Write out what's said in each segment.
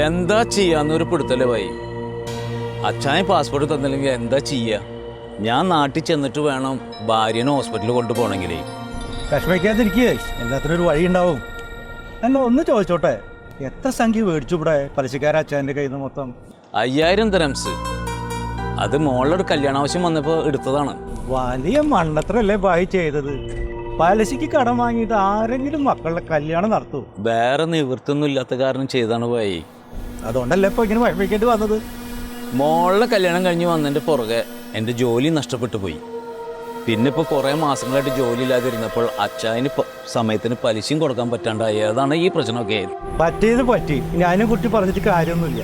എന്താ ചെയ്യാന്നൊരു പിടുത്തല്ലേ ഭായി. അച്ഛായ പാസ്പോർട്ട് തന്നില്ലെങ്കിൽ എന്താ ചെയ്യാ? ഞാൻ നാട്ടിൽ ചെന്നിട്ട് വേണം ഭാര്യനെ ഹോസ്പിറ്റലിൽ കൊണ്ടുപോകണമെങ്കിലേ. വിഷമിക്കാതിരിക്കേ, എല്ലാത്തിനും ഒരു വഴി ഉണ്ടാവും. എന്നെ ഒന്ന് ചോദിച്ചോട്ടെ, എത്ര സംഖ്യ മേടിച്ചു ഇവിടെ പലിശക്കാരൻ അച്ഛൻ്റെ കയ്യിൽ നിന്ന്? മൊത്തം 5000 ദിറംസ്. അത് മോളുടെ കല്യാണാവശ്യം വന്നപ്പോൾ എടുത്തതാണ്. വലിയ മണ്ണത്രല്ലേ ഭായി ചെയ്തത്? പലിശക്ക് കടം വാങ്ങിയിട്ട് ആരെങ്കിലും മക്കളുടെ കല്യാണം നടത്തൂ? വേറെ നിവൃത്തൊന്നും ഇല്ലാത്ത കാരണം ചെയ്താണ് ഭായി. അതുകൊണ്ടല്ലേ ഇപ്പൊ ഇങ്ങനെ വിഷമിക്കേണ്ടി വന്നത്? മോളുടെ കല്യാണം കഴിഞ്ഞ് വന്നതിൻ്റെ പുറകെ എൻ്റെ ജോലി നഷ്ടപ്പെട്ടു പോയി. പിന്നെ ഇപ്പോൾ കുറേ മാസങ്ങളായിട്ട് ജോലി ഇല്ലാതിരുന്നപ്പോൾ അച്ചായന് സമയത്തിന് പലിശയും കൊടുക്കാൻ പറ്റാണ്ടായി. അതാണ് ഈ പ്രശ്നമൊക്കെ. പറ്റിയത് പറ്റി, ഇനി അതിനെ കുറിച്ച് പറഞ്ഞിട്ട് കാര്യമൊന്നുമില്ല.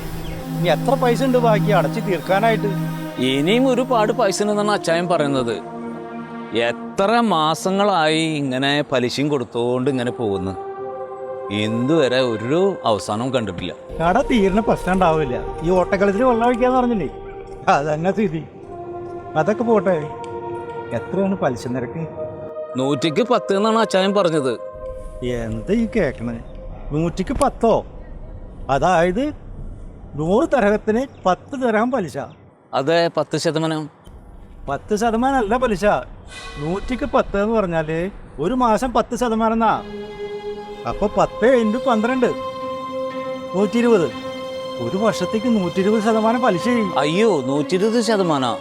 ഇനി എത്ര പൈസ ഉണ്ട് ബാക്കി അടച്ച് തീർക്കാനായിട്ട്? ഇനിയും ഒരുപാട് പൈസ ഉണ്ടെന്നാണ് അച്ചായൻ പറയുന്നത്. എത്ര മാസങ്ങളായി ഇങ്ങനെ പലിശയും കൊടുത്തുകൊണ്ട് ഇങ്ങനെ പോകുന്നു. ഇതുവരെ ഒരു അവസാനവും കണ്ടിട്ടില്ല. കട തീരുന്ന പ്രശ്നം ഉണ്ടാവില്ല. ഈ ഓട്ടക്കളത്തിൽ വെള്ളം ഒഴിക്കാന്ന് പറഞ്ഞില്ലേ, അതന്നെ സ്ഥിതി. അതൊക്കെ പോട്ടെ, എത്രയാണ് പലിശ നിരക്ക്? 110 എന്നാണ് അച്ചായൻ പറഞ്ഞത്. എന്താ ഈ കേക്കണേ? 110? അതായത് 100 തരഹത്തിന് 10 തരഹം പലിശ? അതെ, 10%. 10% അല്ല പലിശ. 110 എന്ന് പറഞ്ഞാല് ഒരു മാസം 10% എന്നാ. അപ്പൊ 10 × 12 120. ഒരു വർഷത്തേക്ക് 120% പലിശ. അയ്യോ, 120%?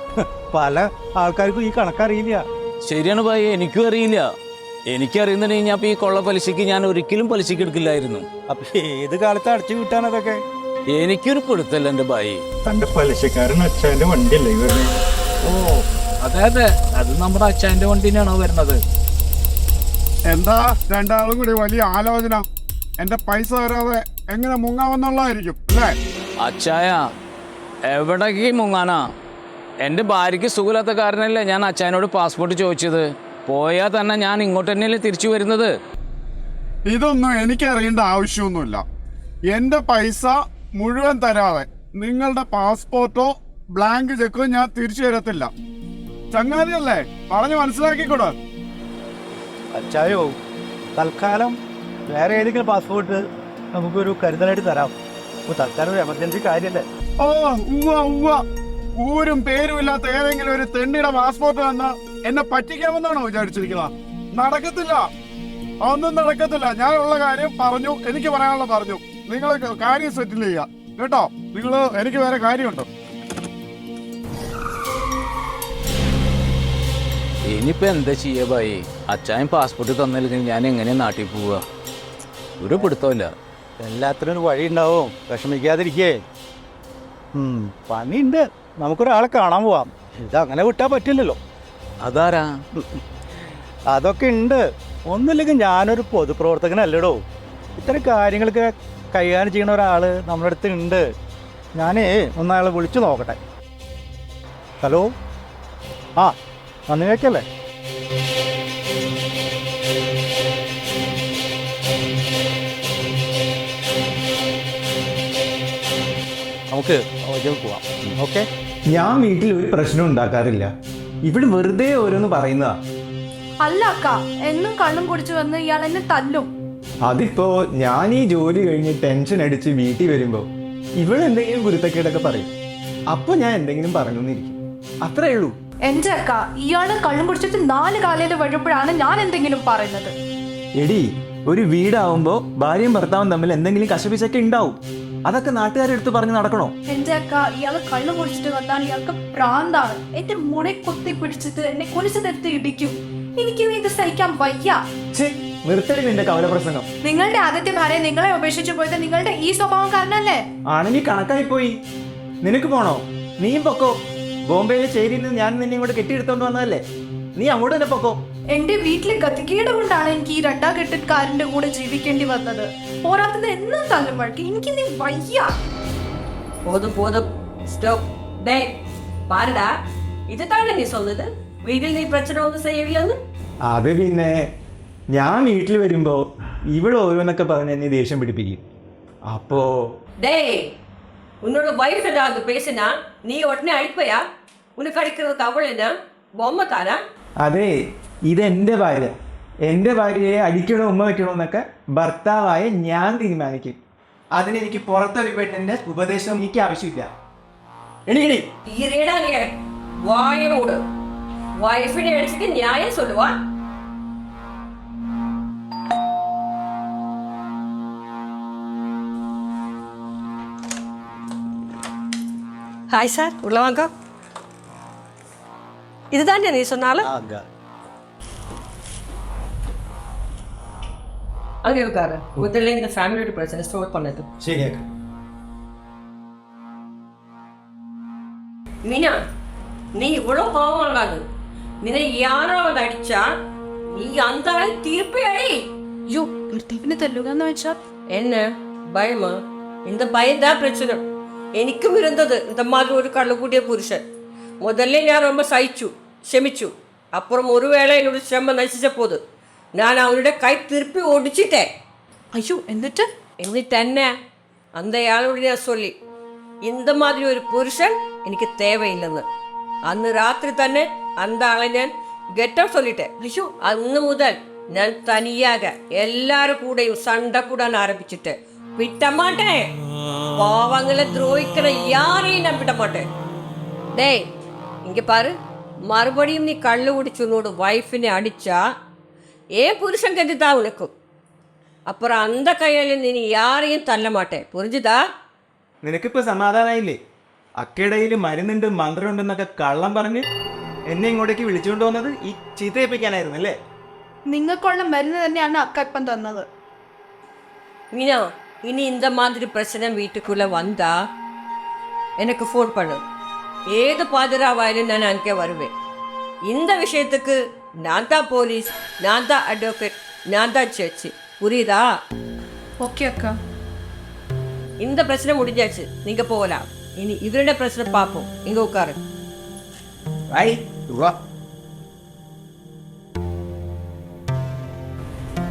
പല ആൾക്കാർക്കും ഈ കണക്കറിയില്ല. ശരിയാണ് ഭായി, എനിക്കും അറിയില്ല. എനിക്കറിയുന്നുണ്ടെങ്കിൽ ഞാൻ ഈ കൊള്ള പലിശക്ക് ഞാൻ ഒരിക്കലും പലിശക്ക് എടുക്കില്ലായിരുന്നു. അപ്പൊ ഏത് കാലത്ത് അടച്ചു കിട്ടാൻ അതൊക്കെ? എനിക്കൊരു പിടുത്തല്ല എൻ്റെ ഭായി. തന്റെ പലിശക്കാരൻ അച്ഛൻ്റെ വണ്ടിയല്ലേ വരുന്നത്? ഓ അതെ അതെ, അത് നമ്മുടെ അച്ഛൻ്റെ വണ്ടി തന്നെയാണോ വരുന്നത്? എന്താ രണ്ടാളും കൂടി വലിയ ആലോചന? എന്റെ പൈസ തരാതെ എങ്ങനെ മുങ്ങാമെന്നുള്ളതായിരിക്കും അല്ലേ? അച്ചായ എവിടേക്ക് മുങ്ങാനാ? എൻ്റെ ഭാര്യയ്ക്ക് സുഖമില്ലാത്ത കാരണമല്ലേ ഞാൻ അച്ചായനോട് പാസ്പോർട്ട് ചോദിച്ചത്. പോയാൽ തന്നെ ഞാൻ ഇങ്ങോട്ട് തന്നെയല്ലേ തിരിച്ചു വരുന്നത്. ഇതൊന്നും എനിക്കറിയേണ്ട ആവശ്യമൊന്നുമില്ല. എന്റെ പൈസ മുഴുവൻ തരാതെ നിങ്ങളുടെ പാസ്പോർട്ടോ ബ്ലാങ്ക് ചെക്കോ ഞാൻ തിരിച്ചു തരത്തില്ല. ചങ്ങാതിയല്ലേ, പറഞ്ഞു മനസ്സിലാക്കിക്കൂടാ? അച്ചായോ, തൽക്കാലം വേറെ ഏതെങ്കിലും പാസ്പോർട്ട് നമുക്കൊരു കരുതലായിട്ട് തരാം. തൽക്കാലം ഒരു എമർജൻസി കാര്യല്ലേ? ഓ ഉവ്വ ഉവ്വ, ഊരും പേരും ഇല്ലാത്ത ഏതെങ്കിലും ഒരു തെണ്ണിയുടെ പാസ്പോർട്ട് വന്ന എന്നെ പറ്റിക്കാമെന്നാണോ വിചാരിച്ചിരിക്കുന്നത്? നടക്കത്തില്ല, ഒന്നും നടക്കത്തില്ല. ഞാനുള്ള കാര്യം പറഞ്ഞു, എനിക്ക് പറയാനുള്ള പറഞ്ഞു. നിങ്ങൾ കാര്യം സെറ്റിൽ ചെയ്യുക കേട്ടോ. നിങ്ങൾ എനിക്ക് വേറെ കാര്യമുണ്ടോ? ഇനിയിപ്പോൾ എന്താ ചെയ്യുക ഭായി? അച്ചായൻ പാസ്പോർട്ട് തന്നില്ലെങ്കിൽ ഞാൻ എങ്ങനെയാണ് നാട്ടിൽ പോവുക? ഒരു പിടുത്തമില്ല. എല്ലാത്തിനും ഒരു വഴി ഉണ്ടാവും, വിഷമിക്കാതിരിക്കേ. പണിയുണ്ട്, നമുക്കൊരാളെ കാണാൻ പോവാം. ഇതങ്ങനെ വിട്ടാൽ പറ്റില്ലല്ലോ. അതാരാ? അതൊക്കെ ഉണ്ട്. ഒന്നുമില്ലെങ്കിൽ ഞാനൊരു പൊതുപ്രവർത്തകനല്ലടോ. ഇത്തരം കാര്യങ്ങളൊക്കെ കൈകാര്യം ചെയ്യുന്ന ഒരാൾ നമ്മുടെ അടുത്ത് ഉണ്ട്. ഞാനേ ഒന്നയാളെ വിളിച്ചു നോക്കട്ടെ. ഹലോ, ആ നന്ദി കേൾക്കല്ലേ? നമുക്ക് പോവാം. ഓക്കെ. ഞാൻ വീട്ടിൽ ഒരു പ്രശ്നം ഉണ്ടാക്കാറില്ല. ഇവിടെ വെറുതെ ഓരോന്ന് പറയുന്നതാ. അല്ല അക്ക, എന്നും കള്ളും കുടിച്ചു വന്ന് ഇയാൾ എന്നെ തല്ലും. അതിപ്പോ ഞാൻ ഈ ജോലി കഴിഞ്ഞ് ടെൻഷൻ അടിച്ച് വീട്ടിൽ വരുമ്പോ ഇവിടെ എന്തെങ്കിലും കുരുത്തക്കേടൊക്കെ പറയും. അപ്പൊ ഞാൻ എന്തെങ്കിലും പറഞ്ഞിരിക്കും, അത്രേ ഉള്ളൂ. എന്റെ അക്ക, ഇയാള് കള്ളും കുടിച്ചിട്ട് 4 കാലയിൽ വഴുമ്പോഴാണ് ഞാൻ എന്തെങ്കിലും പറയുന്നത്. എടി, ഒരു വീടാവുമ്പോ ഭാര്യയും ഭർത്താവും തമ്മിൽ എന്തെങ്കിലും കശപിശൊക്കെ ഉണ്ടാവും. അതൊക്കെ നാട്ടുകാരെടുത്ത് പറഞ്ഞ് നടക്കണോ? എന്റെ അക്ക, ഇയാള് കള്ളും കുടിച്ചിട്ട് വന്നാൽ ഇയാൾക്ക് പ്രാന്താണ്. എന്റെ മുളെ കുത്തി പിടിച്ചിട്ട് എന്നെ കുനിച്ചു തെറ്റി ഇടിക്കും. എനിക്ക് ഇത് സഹിക്കാൻ വയ്യ. നിർത്തടി നിന്റെ കവല പ്രസംഗം. നിങ്ങളുടെ ആദ്യത്തെ ഭാര്യ നിങ്ങളെ ഉപേക്ഷിച്ചു പോയത് നിങ്ങളുടെ ഈ സ്വഭാവം കാരണല്ലേ? ആണെങ്കിൽ കണക്കായി പോയി. നിനക്ക് പോണോ? നീയും പൊക്കോ. ബോംബെയിലെ ചേരിയിൽ നിന്ന് ഞാൻ നിന്നെ ഇങ്ങോട്ട് കെട്ടിയെടുത്തോണ്ട് വന്നതല്ലേ, നീ അങ്ങോട്ട് തന്നെ പൊക്കോ. എന്റെ വീട്ടിലെ ഗതികേട് കൊണ്ടാണ് എനിക്ക് ഈ 2 കെട്ടിക്കാരന്റെ കൂടെ ജീവിക്കേണ്ടി വന്നത്. പോരാത്തത് എന്നും തല്ലും വഴക്ക്. എനിക്ക് നീ വയ്യ. போதும் ஸ்டாப். டேய் பாருடா, இதுதானே நீ சொன்னது வீட்டில் நீ பிரச்சனை ஒன்றும் செய்யவில்லைன்னு? അത് പിന്നെ ഞാൻ വീട്ടിൽ വരുമ്പോ ഇവിടെ ഓരോന്നൊക്കെ പറഞ്ഞ് എന്നെ ദേഷ്യം പിടിപ്പിക്കും. അപ്പോ டேய், உன்னோட வைஃப் ஏதாவது பேசினா நீ உடனே அடிப்பையா? உனக்கு அடிக்கிறதுக்கு அவள் என்ன பொம்மை தாரா? അതെ, ഇതെന്റെ ഭാര്യ. എൻ്റെ ഭാര്യയെ അടിക്കണോ ഉമ്മ വയ്ക്കണോ എന്നൊക്കെ ഭർത്താവായ ഞാൻ തീരുമാനിക്കും. അതിനെനിക്ക് പുറത്തൊരു പെണ്ണിന്റെ ഉപദേശം എനിക്ക് ആവശ്യമില്ല. എണീ തീരെടാ നീ വായോട് വൈഫിനെ അടിച്ചിട്ട് ന്യായം சொல்லுவா. ஹாய் சார், உள்ள வாங்க. இதுதானே நீ சொன்னாலும் அங்கே உட்காரு. முதல்ல இந்த ஃபேமிலியோட பிரச்சனை ஸ்டார்ட் பண்ணது. ശരിയാക്കാം. மீனா, நீ இவ்வளவு கோவம் ஆகாது. നിന്നെ யாராவது അടിച്ചാ നീ அந்த திருப்பி அடி. അയ്യോ ഭർത്താവിനെ തല്ലുക എന്ന് വെച്ചാൽ என்ன பயமா? இந்த பயம்தான் பிரச்சனை. എനിക്കും ഇരുന്നത് இந்த மாதிரி ஒரு കള്ളുകൂടിയ പുരുഷൻ. முதல்ல ഞാൻ ரொம்ப സഹിച്ചു, ക്ഷമിച്ചു. അപ്പുറം ഒരു വേള എന്നോട് ക്ഷമ നശിച്ചപ്പോത് ഞാൻ അവരുടെ കൈ തിരുപ്പി ഓടിച്ചിട്ടേ. അയ്യോ എന്നിട്ട് എന്നിട്ടെന്നെ അന്തയാളോട് ഞാൻ சொல்லி இந்த மாதிரி ഒരു പുരുഷൻ എനിക്ക് தேவையில்லைന്ന്. അന്ന് രാത്രി തന്നെ அந்த ആളെ ഞാൻ ഗെറ്റ് ഔട്ട് சொல்லிட்டேன். അയ്യോ അന്ന് മുതൽ ഞാൻ തനിയാക എല്ലാരും കൂടെയും സണ്ട കൂടാൻ ആരംഭിച്ചിട്ട് വിട്ടമാട്ടെ. പാവങ്ങളെ ദ്രോഹിക്കണ യാരെയും ഞാൻ വിടമാട്ടെ. டேய் இங்க பாரு, மறுபடியும் நீ கள்ளு குடிச்சு உன்னோட வைஃபினை அடிச்சா ஏன் புருஷன் கெஞ்சுதா உனக்கு? அப்புறம் அந்த கையால நீ யாரையும் தள்ள மாட்டேன், புரிஞ்சுதா? നിനക്കിപ്പോ സമാധാനായില്ലേ? അക്കിടയിൽ മരുന്നുണ്ട് മന്ത്രമുണ്ടെന്നൊക്കെ കള്ളം പറഞ്ഞ് എന്നെ ഇങ്ങോട്ടേക്ക് വിളിച്ചുകൊണ്ട് വന്നത് ഈ ചീത്തയിപ്പിക്കാനായിരുന്നു അല്ലേ? നിങ്ങൾക്കുള്ള മരുന്ന് തന്നെയാണ് അക്ക ഇപ്പം തന്നത്. மீனா, இனி இந்த மாதிரி பிரச்சனை வீட்டுக்குள்ள வந்தா எனக்கு ஃபோன் பண்ணு. ஏது பாதுகாவாயிலும் நான் அங்கே வருவேன். இந்த விஷயத்துக்கு நான் தான் போலீஸ், நான் தான் அட்வொகேட், நான் தான் ஜட்ஜ், புரியுதா? ഓക്കെ അക്ക. இந்த பிரச்சனை முடிஞ்சாச்சு, நீங்க போகலாம். இனி இவரோட பிரச்சனை பார்ப்போம். இங்க உட்காரு.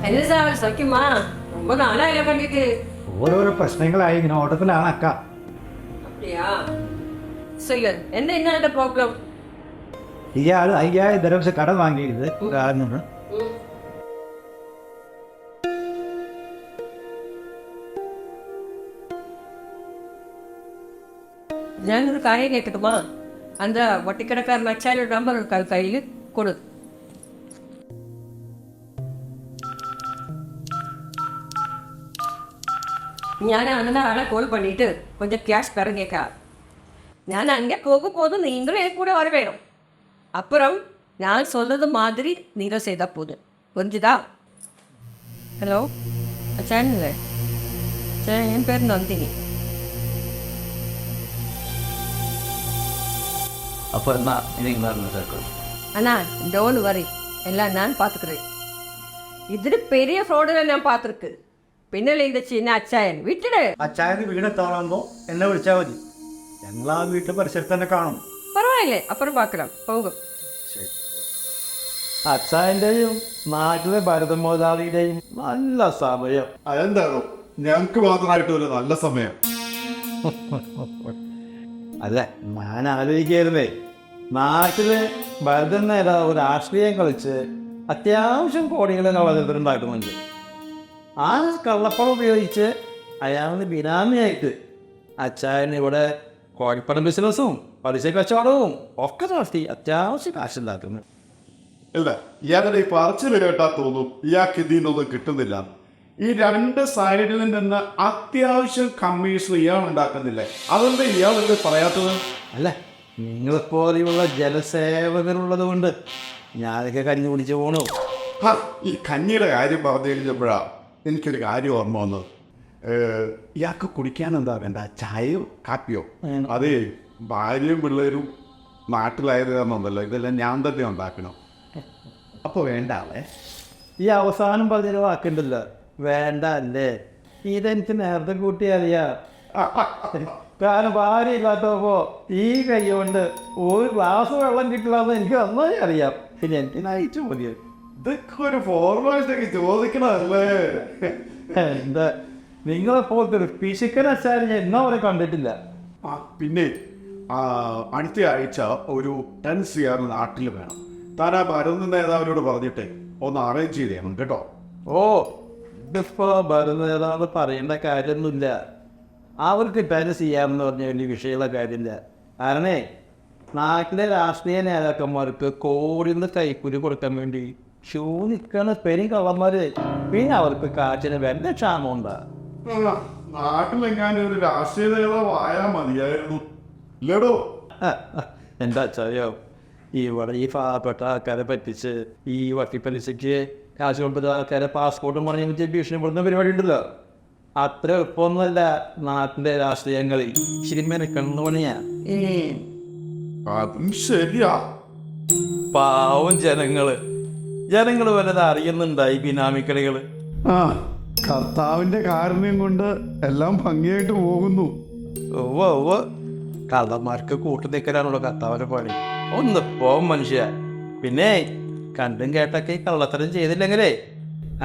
என்ன சார் சௌக்கியமா? ரொம்ப நாளா இல்லை கண்டிட்டு. ഓരോരോ പ്രശ്നങ്ങളായി ഇങ്ങനെ ഓട്ടത്തിലാണ് അക്ക. அப்படியா? சொல்லு, என்ன ப்ராப்ளம்? ഇയാൾ 5000 ദിർഹംസ് കടം വാങ്ങിയത് കാരണം ഞാനൊരു കാര്യം കേൾക്കട്ടുമാ? அந்த വട്ടിക്കടക്കാരൻ അച്ഛാരുടെ നമ്പർ കയ്യിൽ കൊടു. ഞാൻ அந்த ஆளை கால் பண்ணிட்டு கொஞ்சம் கேஷ் தர கேட்க. நான் அங்கே போகும்போது நீங்களும் என் கூட வர வேணும். அப்புறம் நான் சொல்றது மாதிரி நீங்கள் செய்தால் போதும், புரிஞ்சுதா? ஹலோ அச்சான்ல சார், என் பேர் நந்தினி. അപ്പൊ എന്നാ നിങ്ങൾ അറിഞ്ഞേക്കും. அண்ணா டோன்ட் வரி, எல்லாம் நான் பார்த்துக்கிறேன். ഇതിൽ பெரிய ഫ്രോഡിനെ ഞാൻ பார்த்துருக்கு. പിന്നല്ലേ இந்த சின்ன അച്ചായൻ വിട്ടിട്. അച്ചായന് വീടെത്താറാകുമ്പോൾ എന്നെ വിളിച്ചാൽ മതി. ഞങ്ങൾ ആ വീട്ടിൽ പരിസരത്ത് തന്നെ കാണും. പരവായില്ലേ, അപ്പുറം பார்க்கலாம், പോകും. അച്ചായൻ്റെയും നാട്ടിലെ ഭരത മോദാളിയുടെയും നല്ല സമയം. അതെന്താണോ ഞങ്ങൾക്ക് മാത്രമായിട്ട് ഒരു നല്ല സമയം? അല്ല, ഞാൻ ആലോചിക്കായിരുന്നേ, നാട്ടില് ഭരതൻ നേതാവ് രാഷ്ട്രീയം കളിച്ച് അത്യാവശ്യം കോടികൾ കളഞ്ഞിട്ടുണ്ടാക്കുന്നുണ്ട്. ആ കള്ളപ്പണം ഉപയോഗിച്ച് അയാളുടെ ബിനാമിയായിട്ട് അച്ചായൻ ഇവിടെ കോഴിപ്പണം ബിസിനസ്സും പലിശ കച്ചവടവും ഒക്കെ നടത്തി അത്യാവശ്യം കാശുണ്ടാക്കുന്നു. ഇല്ല, ഇയാളുടെ ഈ പറച്ചിൽ കേട്ടാ തോന്നും ഇയാൾക്ക് ഇതിൽ നിന്നൊന്നും കിട്ടുന്നില്ല. ഈ രണ്ട് സൈഡിൽ നിന്ന് അത്യാവശ്യം കമ്മീഷൻ ഇയാൾ ഉണ്ടാക്കുന്നില്ലേ? അതെന്താ ഇയാൾ എന്ത് പറയാത്തത്? അല്ല, നിങ്ങളെപ്പോലെയുള്ള ജനസേവകരുള്ളത് കൊണ്ട് ഞാനൊക്കെ കഞ്ഞി കുടിച്ചു പോണു. ഈ കഞ്ഞിയുടെ കാര്യം പറഞ്ഞു കഴിഞ്ഞപ്പോഴാണ് എനിക്കൊരു കാര്യം ഓർമ്മ വന്നത്. ഇയാൾക്ക് കുടിക്കാൻ എന്താ വേണ്ട? ചായയോ കാപ്പിയോ? അതേ, ഭാര്യയും പിള്ളേരും നാട്ടിലായത് കാരണമൊന്നല്ലോ, ഇതെല്ലാം ഞാൻ തന്നെ ഉണ്ടാക്കണം. അപ്പോൾ വേണ്ട ആളെ. ഈ അവസാനം പറഞ്ഞ വാക്കുണ്ടല്ലോ, വേണ്ട അല്ലേ? ഇതെനിക്ക് നേരത്തെ കൂട്ടി അറിയാം. കാരണം ഭാര്യ ഇല്ലാത്തപ്പോ ഈ കൈ കൊണ്ട് ഒരു ഗ്ലാസ് വെള്ളം കിട്ടില്ലാന്ന് എനിക്ക് നന്നായി അറിയാം. പിന്നെ എനിക്ക് നയിച്ചു മതിയത്. ഇതൊക്കെ ഒരു ഫോർമാലിറ്റി ചോദിക്കണല്ലേ? എന്താ, നിങ്ങളെപ്പോലത്തെ ഒരു പിശുക്കൻ അച്ചാരി ഞാൻ എന്നാ വരെ കണ്ടിട്ടില്ല. പിന്നെ അടുത്ത ആഴ്ച ഒരു 10 CR നാട്ടിൽ വേണം. താൻ ആ ഭരത നേതാവിനോട് പറഞ്ഞിട്ട് ഒന്ന് അറേഞ്ച് ചെയ്തേണം കേട്ടോ. ഓ, ഇതിപ്പോ ഭരണനേതാവ് പറയേണ്ട കാര്യമൊന്നുമില്ല. അവർക്ക് പാരൻസ് ചെയ്യാമെന്ന് പറഞ്ഞ വലിയ വിഷയമുള്ള കാര്യമില്ല. കാരണേ നാട്ടിലെ രാഷ്ട്രീയ നേതാക്കന്മാർക്ക് കോടിന്ന് കൈക്കൂലി കൊടുക്കാൻ വേണ്ടി ഷൂ നിൽക്കണ പെരും കള്ളന്മാര്. പിന്നെ അവർക്ക് കാറ്റിന് വല്ല ക്ഷാമമുണ്ടാ? നാട്ടിലെങ്ങാനും ഒരു രാഷ്ട്രീയ നേതാവ് ആയാൽ മതിയായിരുന്നു ഇല്ലടോ. എന്താ അച്ചായോ, ഇവിടെ ഈ പാവപ്പെട്ട ആൾക്കാരെ പറ്റിച്ച് ഈ വട്ടിപ്പലിശയ്ക്ക് കാശ് കൊടുത്ത ആൾക്കാരെ പാസ്പോർട്ടും പറഞ്ഞ് ഭീഷണിപ്പെടുന്ന പരിപാടി ഉണ്ടല്ലോ, അത്ര എളുപ്പമൊന്നുമല്ല നാട്ടിലെ രാഷ്ട്രീയങ്ങളിൽ. ശരിക്കും മെനക്കെന്ന് പണിയാ. അതും ശരിയാ. പാവം ജനങ്ങള് വല്ലത് അറിയുന്നുണ്ടായി ബിനാമിക്കളികള്. ആ കർത്താവിന്റെ കാരുണ്യം കൊണ്ട് എല്ലാം ഭംഗിയായിട്ട് പോകുന്നു. കള്ളന്മാർക്ക് കൂട്ടു നിൽക്കലാണല്ലോ കർത്താവിന്റെ പണി. ഒന്ന് പോവും മനുഷ്യ. പിന്നെ കണ്ടും കേട്ടൊക്കെ കള്ളത്തരം ചെയ്തില്ലെങ്കിലേ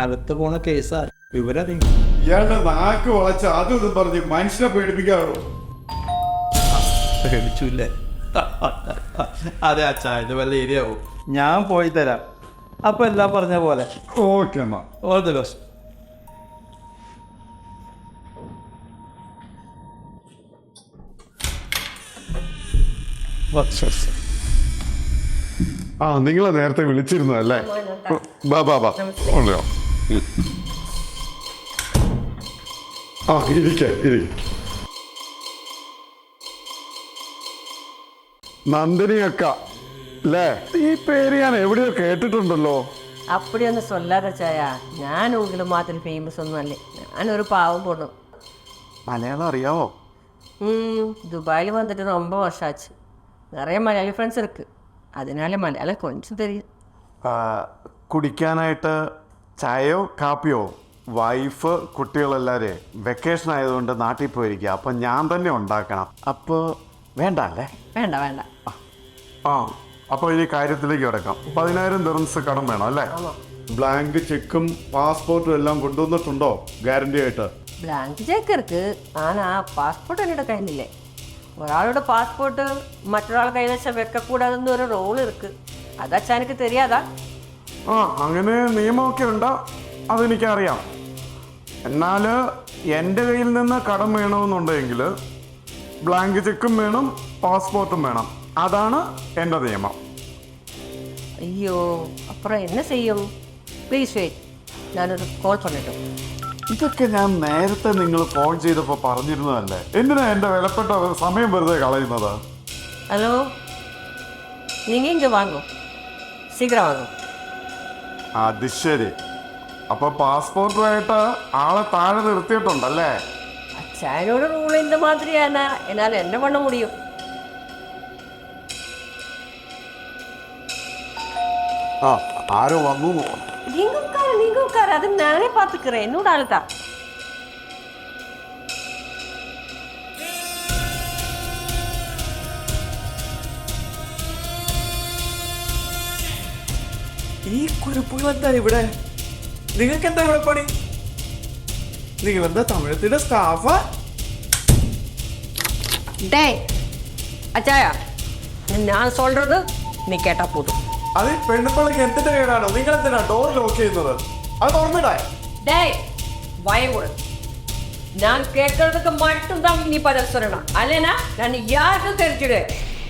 അടുത്ത് പോണ കേസാ. വിവരം ഇയാളുടെ നാക്ക് വളച്ച് അതും ഇതും പറഞ്ഞ് മനുഷ്യനെ പേടിപ്പിക്കാറോ? പേടിച്ചില്ലേ? അതെ അച്ഛാ, ഇത് വല്ല ഏരിയാവും. ഞാൻ പോയി തരാം. അപ്പൊ എല്ലാം പറഞ്ഞ പോലെ. ഓക്കെ എന്നാ. All the best. ആ നിങ്ങളെ നേരത്തെ വിളിച്ചിരുന്നതല്ലേ? ബാ ബാ ബാ ഉണ്ടോ? ആ ഇരിക്കേ. നന്ദിനിയക്ക അല്ലേ? ഈ പേര് ഞാൻ എവിടെയോ കേട്ടിട്ടുണ്ടല്ലോ. அப்படியொன்னு சொல்லாத சாயா. ഞാൻ ഉങ്ങളെ മാത്രം ഫേമസ് ഒന്നും അല്ലേ. ഞാനൊരു പാവം പൊണ്ണു. മലയാളം അറിയാവോ? ദുബായിൽ വന്നിട്ട് ரொம்ப വർഷം ആச்சு. நிறைய മലയാളി ഫ്രണ്ട്സ് ഇருக்கு. അതിനാല മലയാളം കൊഞ്ചം തരും. കുടിക്കാനായിട്ട് ചായയോ കാപ്പിയോ? വൈഫ് കുട്ടികളെല്ലാവരെ വെക്കേഷൻ ആയതുകൊണ്ട് നാട്ടിൽ പോയിരിക്കുക. അപ്പം ഞാൻ തന്നെ ഉണ്ടാക്കണം. അപ്പോൾ വേണ്ട അല്ലേ? വേണ്ട വേണ്ട. ആ അപ്പോൾ ഈ കാര്യത്തിലേക്ക് കിടക്കാം. 10,000 ദിർഹംസ് കടം വേണം അല്ലേ? ബ്ലാങ്ക് ചെക്കും പാസ്പോർട്ടും എല്ലാം കൊണ്ടുവന്നിട്ടുണ്ടോ ഗ്യാരണ്ടി ആയിട്ട്? ബ്ലാങ്ക് ചെക്ക് ഇருக்கு. ആനാ പാസ്പോർട്ട് എന്നോട് കയ്യിലില്ലേ. ഒരാളുടെ പാസ്പോർട്ട് മറ്റൊരാൾ കൈവശം വെക്കക്കൂടാതെന്ന് ഒരു റോൾ ഇருக்கு. അതച്ചാ എനിക്ക് தெரியாதா? ആ അങ്ങനെ നിയമമൊക്കെ ഉണ്ടോ? അതെനിക്കറിയാം. എന്നാൽ എൻ്റെ കയ്യിൽ നിന്ന് കടം വേണമെന്നുണ്ടെങ്കിൽ ബ്ലാങ്ക് ചെക്കും വേണം, പാസ്പോർട്ടും വേണം. അതാണ് എൻ്റെ നിയമം. അയ്യോ, അപ്പുറം എന്നെ ചെയ്യും? പ്ലീസ് വെയിറ്റ്, ഞാനൊരു കോൾ പണിട്ടു. ഇതൊക്കെ ഞാൻ നേരത്തെ നിങ്ങൾ ഫോൺ ചെയ്തപ്പോൾ പറഞ്ഞിരുന്നതല്ലേ? എന്തിനാ എൻ്റെ വിലപ്പെട്ട സമയം വെറുതെ കളയുന്നത്? ഹലോ, നിങ്ങൾ ഇങ്ങ് വാങ്ങോ, ശീഘ്രം വാങ്ങോ. അത് ശരി. അപ്പൊ പാസ്പോർട്ടുമായിട്ട് ആളെ താഴെ നിർത്തിയിട്ടുണ്ടല്ലേ? അച്ഛനോട് റൂൾ இந்த மாதிரியான എന്നാൽ എന്നെ பண்ண முடியும். ആ ആരോ വന്നു. நீங்க உட்காரு, அது நானே பார்த்துக்கிறேன். என்னோட ஆளு தான். ഈ കുരുപ്പുകൾ എന്താ ഇവിടെ? നിങ്ങൾക്ക് എന്താ ഇവിടെ പണി? നിങ്ങളെന്താ തമിഴത്തിന്റെ സ്റ്റാഫാ? டேய் அச்சாயா, நான் சொல்றது நீ கேட்டா போதும். അത് പെണ്ണുപിള്ളക്ക് എന്തിന്റെ കേടാണോ? നിങ്ങൾ എന്തിനാ ഡോർ ലോക്ക് ചെയ്യുന്നത്? അത് തുറന്നിടേ. டேய் பயமுடு, நான் கேட்கறதுக்கு மட்டும்தான் நீ பதில் சொல்லணும். அல்லனா நான் யாருக்கும் தெரிஞ்சிடு.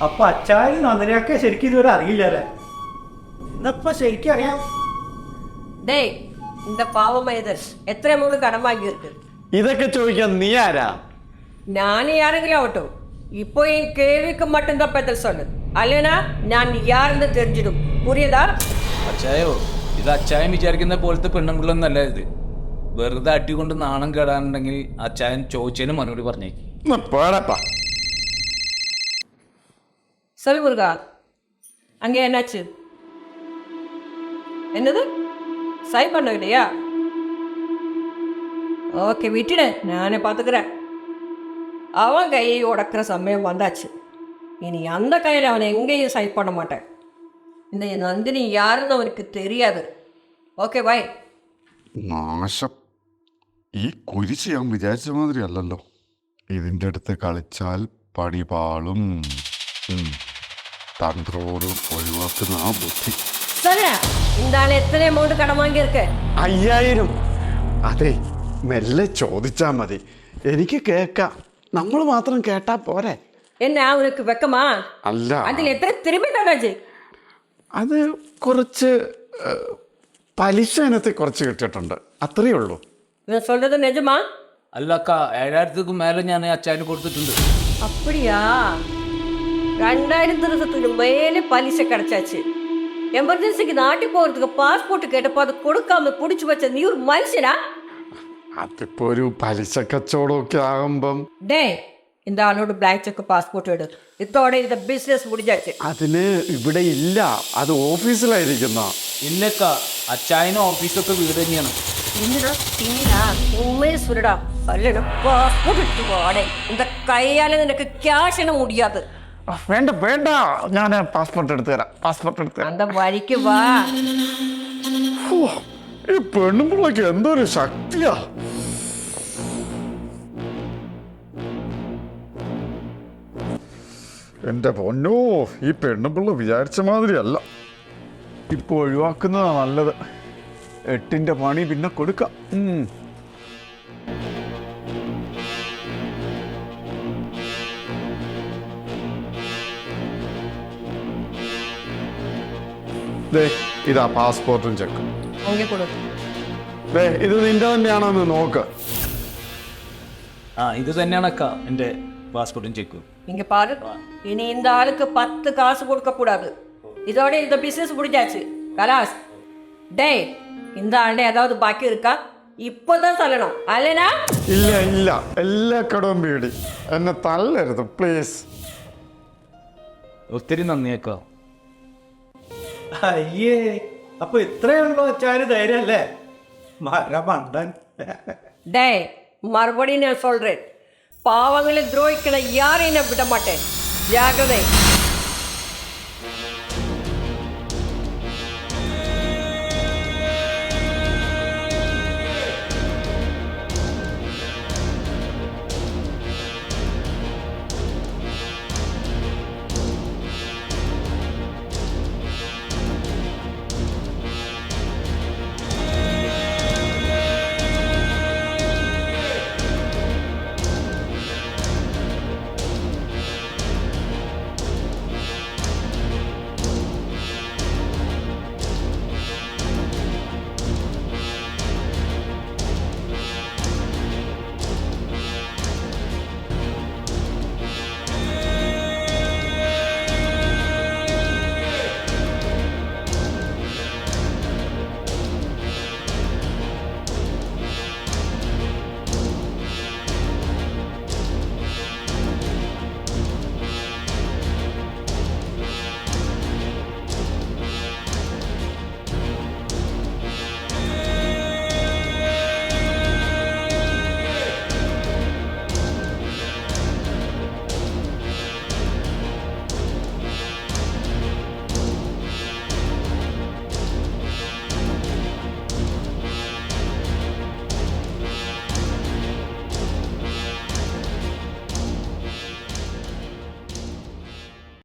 അപ്പൊ അച്ചായും നന്ദിനിയൊക്കെ ശരിക്കും ഇതുവരെ അറിയില്ലേ? ഇതപ്പൊ ശരിക്കും അറിയാം. டேய், இந்த பாவ மனிதர் எத்தனை மூணு கடன் வாங்கியிருக்கு. ഇതൊക്കെ ചോദിക്കാൻ നീ ആരാ? நான் யாருங்கிற ஆகட்டும், இப்போ என் கேள்விக்கு மட்டும்தான் பதில் சொல்லு. அல்லனா நான் யாருன்னு தெரிஞ்சிடும். புரியுதா? അച്ചായോ, ഇത് അച്ചായൻ വിചാരിക്കുന്ന പോലത്തെ പെണ്ണുങ്ങളൊന്നല്ല ഇത്. വെറുതെ അടികൊണ്ട് നാണം കേടാനുണ്ടെങ്കിൽ അച്ചായൻ ചോദിച്ചതിന് മറുപടി പറഞ്ഞേക്ക്. சொல்லு முருகா, அங்கே என்னாச்சு? என்னது சைன் பண்ண இல்லையா? ஓகே விட்டுடு, நானே பார்த்துக்கிறேன். அவன் கையை உடக்கிற சமயம் வந்தாச்சு. இனி அந்த கையில் அவனை எங்கேயும் சைன் பண்ண மாட்டேன். இந்த நந்தினி யாருன்னு அவனுக்கு தெரியாது. Okay bye. നാശം. ഈ കുരിശ് ഞാൻ വിചാരിച്ച മാതിരി അല്ലല്ലോ. ഇതിൻ്റെ അടുത്ത് കളിച്ചാൽ പണി പാളും. തന്ത്രോട് ഒഴിവാക്കുന്ന ആ ബുദ്ധി. சரி, இந்த ஆள் எத்தனை அமௌண்ட் கடன் வாங்கியிருக்கு? 5000. അതെ, മെല്ലെ ചോദിച്ചാ മതി, എനിക്ക് കേക്കാം. നമ്മൾ മാത്രം കേട്ടാ പോരെ. என்ன உனக்கு வெக்கமா? അല്ല, அதில் எத்தனை திரும்பி தானாச்சு? അത് കുറച്ച് പലിശ ഇനത്തിൽ കുറച്ച് കിട്ടിയിട്ടുണ്ട്, അത്രയേ ഉള്ളൂ. இவன் சொல்றது நிஜமா? അല്ല അക്ക 7000ക്ക് മേലെ ഞാൻ അച്ചായന് കൊടുത്തിട്ടുണ്ട്. அப்படியா? 2000 ദിവസത്തിന് മേലെ പലിശ കിടച്ചാச்சு. എമർജൻസിക്ക് നാട്ടിൽ പോകുന്നதுக்கு പാസ്പോർട്ട് കേട്ടപ്പോൾ അത് കൊടുക്കാമ പിടിച്ചു വെച്ച നീ ഒരു മനുഷ്യനാ? അതിപ്പോ ഒരു പലിശ കച്ചവടമൊക്കെ ആകുമ്പം ഡേ இந்த ஆளோட பிளாக் செக் பாஸ்போர்ட் எடு. ഇതോടെ இந்த ബിസിനസ് முடிஞ்சாச்சு. അതിന് ഇവിടെ ഇല്ല, അത് ഓഫീസിലായിരിക്കുന്ന. ഇല്ലക്ക, അച്ചായനും ഓഫീസൊക്കെ വീട് തന്നെയാണ്. என்னடா தீனா உண்மையை சொல்லுடா. அல்ல பாஸ்போர்ட் எடுத்து வாடே. இந்த கையால നിനക്ക് ക്യാഷ് എണ്ണ முடியாது. വേണ്ട വേണ്ട, ഞാൻ പാസ്പോർട്ട് എടുത്തു തരാം, പാസ്പോർട്ട് എടുത്തു തരാം. அந்த വഴിക്ക് വാ. ഈ പെണ്ണുമ്പിള്ളക്ക് എന്തൊരു ശക്തിയാ. എന്റെ പൊന്നോ, ഈ പെണ്ണുമ്പിള്ള വിചാരിച്ച മാതിരി അല്ല. ഇപ്പൊ ഒഴിവാക്കുന്നതാ നല്ലത്. 8ന്റെ പണി പിന്നെ കൊടുക്കാം. ദേ, ഇതാ പാസ്പോർട്ടും ചെക്കും. அங்கே கொடு. ദേ, ഇത് നിന്റെ തന്നെയാണോന്ന് നോക്ക്. ആ, ഇത് തന്നെയാണ് അക്ക എൻ്റെ പാസ്പോർട്ടും ചെക്കും. இங்க பாரு, இனி இந்த ஆளுக்கு 10 காசு கொடுக்க கூடாது. இதோட இந்த பிசினஸ் முடிஞ்சாச்சு. கலாஸ். டேய், இந்த ஆளுടെ ஏதாவது பாக்கி இருக்கா? இப்போதான் சொல்லணும், அல்லனா? ഇല്ല ഇല്ല, എല്ലാ കടവും പേടി. എന്നെ തള്ളരുത് പ്ലീസ്. ഒത്തിരി നന്ദി അക്ക. അയ്യേ, അപ്പൊ ഇത്രയുള്ളൂ അച്ചായന് ധൈര്യല്ലേ? മണ്ടൻ. டேய், மறுபடியும் நான் சொல்றேன், பாவங்களை துரோகிக்கிற யாரையும் நான் விட மாட்டேன். ஜாகிரதை.